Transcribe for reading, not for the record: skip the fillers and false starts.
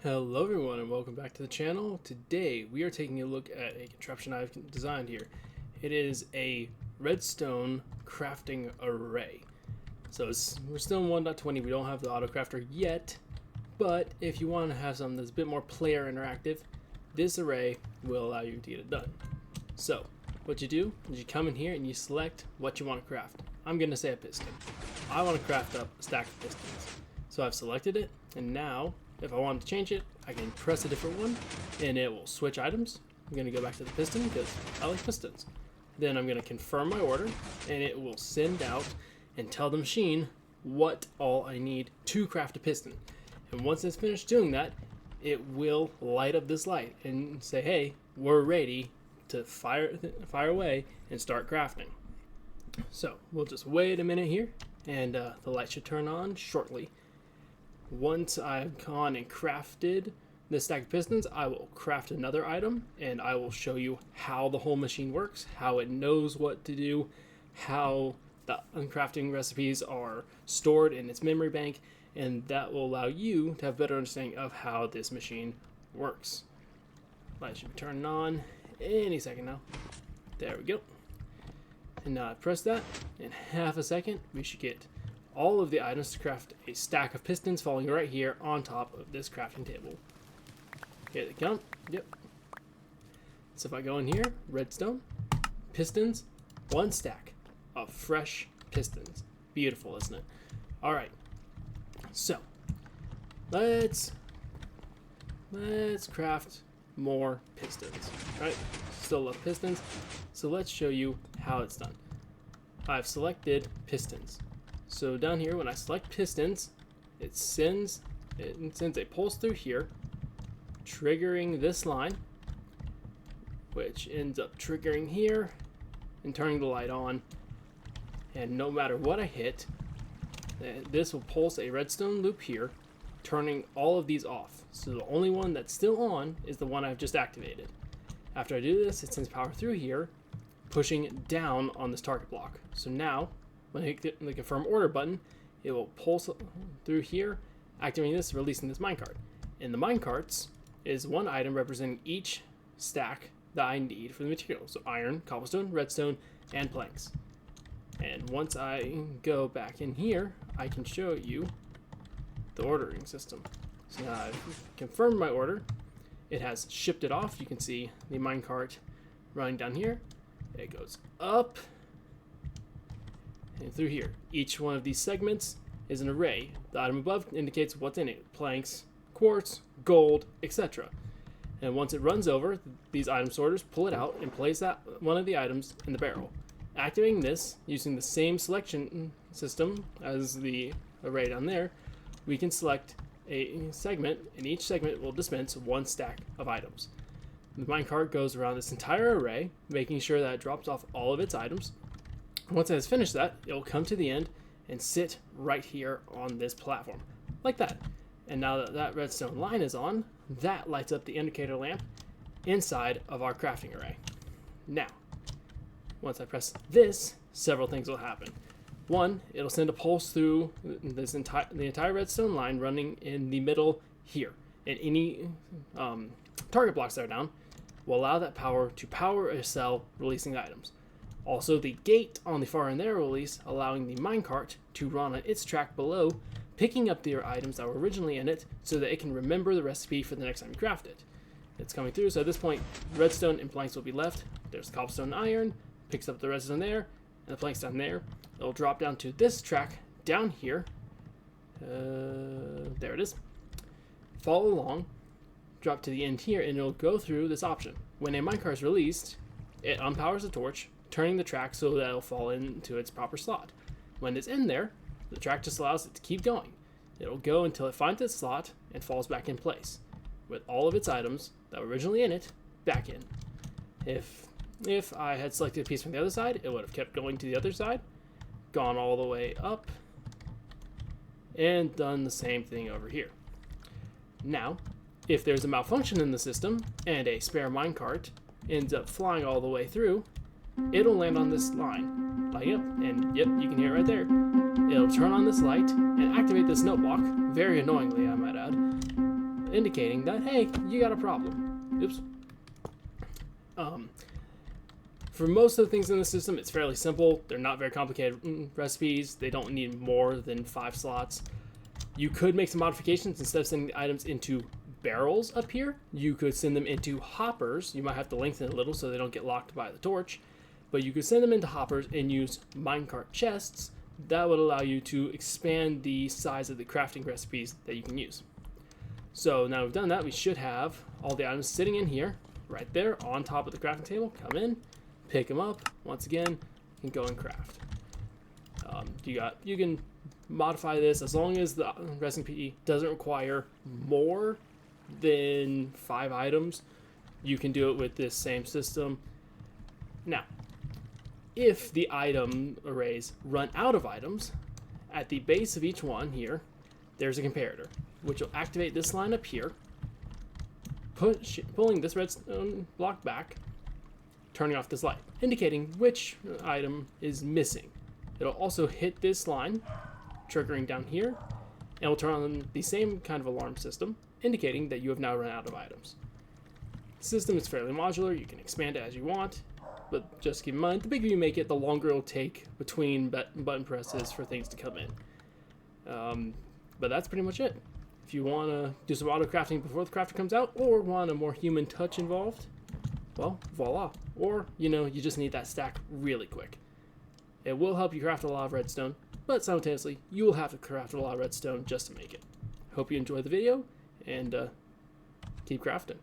Hello everyone and welcome back to the channel. Today we are taking a look at a contraption I've designed here. It is a redstone crafting array. So we're still in 1.20, we don't have the auto crafter yet, but if you want to have something that's a bit more player interactive, this array will allow you to get it done. So what you do is you come in here and you select what you want to craft. I'm going to say a piston. I want to craft up a stack of pistons. So I've selected it, and now if I want to change it, I can press a different one and it will switch items. I'm going to go back to the piston because I like pistons. Then I'm going to confirm my order and it will send out and tell the machine what all I need to craft a piston. And once it's finished doing that, it will light up this light and say, hey, we're ready to fire away and start crafting. So we'll just wait a minute here and the light should turn on shortly. Once I've gone and crafted this stack of pistons, I will craft another item and I will show you how the whole machine works, how it knows what to do, how the crafting recipes are stored in its memory bank, and that will allow you to have better understanding of how this machine works. Light should be turning on any second now. There we go. And now I press that, in half a second we should get all of the items to craft a stack of pistons falling right here on top of this crafting table. Here they come. Yep. So if I go in here, redstone, pistons, one stack of fresh pistons. Beautiful, isn't it? All right. So let's craft more pistons. All right. Still love pistons. So let's show you how it's done. I've selected pistons. So down here, when I select pistons, it sends a pulse through here, triggering this line, which ends up triggering here and turning the light on. And no matter what I hit, this will pulse a redstone loop here, turning all of these off. So the only one that's still on is the one I've just activated. After I do this, it sends power through here, pushing it down on this target block. So now, when I hit the confirm order button, it will pulse through here, activating this, releasing this minecart. In the minecarts is one item representing each stack that I need for the material. So iron, cobblestone, redstone, and planks. And once I go back in here, I can show you the ordering system. So now I've confirmed my order. It has shipped it off. You can see the minecart running down here. It goes up and through here. Each one of these segments is an array. The item above indicates what's in it: planks, quartz, gold, etc. And once it runs over, these item sorters pull it out and place that one of the items in the barrel. Activating this using the same selection system as the array down there, we can select a segment, and each segment will dispense one stack of items. The minecart goes around this entire array, making sure that it drops off all of its items. Once it has finished that, it will come to the end and sit right here on this platform, like that. And now that that redstone line is on, that lights up the indicator lamp inside of our crafting array. Now, once I press this, several things will happen. One, it'll send a pulse through the entire redstone line running in the middle here. And any target blocks that are down will allow that power to power a cell releasing items. Also, the gate on the far end there will release, allowing the minecart to run on its track below, picking up the items that were originally in it so that it can remember the recipe for the next time you craft it. It's coming through, so at this point, redstone and planks will be left. There's cobblestone and iron, picks up the redstone there, and the planks down there. It'll drop down to this track down here. There it is. Follow along, drop to the end here, and it'll go through this option. When a minecart is released, it unpowers the torch, turning the track so that it'll fall into its proper slot. When it's in there, the track just allows it to keep going. It'll go until it finds its slot and falls back in place, with all of its items that were originally in it back in. If I had selected a piece from the other side, it would have kept going to the other side, gone all the way up, and done the same thing over here. Now, if there's a malfunction in the system and a spare minecart ends up flying all the way through, it'll land on this line, light up, and yep, you can hear it right there. It'll turn on this light and activate this note block, very annoyingly I might add, indicating that, hey, you got a problem. Oops. For most of the things in the system, it's fairly simple. They're not very complicated recipes. They don't need more than 5 slots. You could make some modifications. Instead of sending the items into barrels up here, you could send them into hoppers. You might have to lengthen it a little so they don't get locked by the torch. But you could send them into hoppers and use minecart chests. That would allow you to expand the size of the crafting recipes that you can use. So now we've done that, we should have all the items sitting in here, right there on top of the crafting table. Come in, pick them up. Once again, you can go and craft. You can modify this as long as the recipe doesn't require more than 5 items. You can do it with this same system. Now, if the item arrays run out of items, at the base of each one here, there's a comparator, which will activate this line up here, pulling this redstone block back, turning off this light, indicating which item is missing. It'll also hit this line, triggering down here, and will turn on the same kind of alarm system, indicating that you have now run out of items. The system is fairly modular. You can expand it as you want, but just keep in mind, the bigger you make it, the longer it'll take between button presses for things to come in. But that's pretty much it. If you want to do some auto crafting before the crafter comes out, or want a more human touch involved, well, voila. Or, you just need that stack really quick. It will help you craft a lot of redstone, but simultaneously, you will have to craft a lot of redstone just to make it. Hope you enjoyed the video, and keep crafting.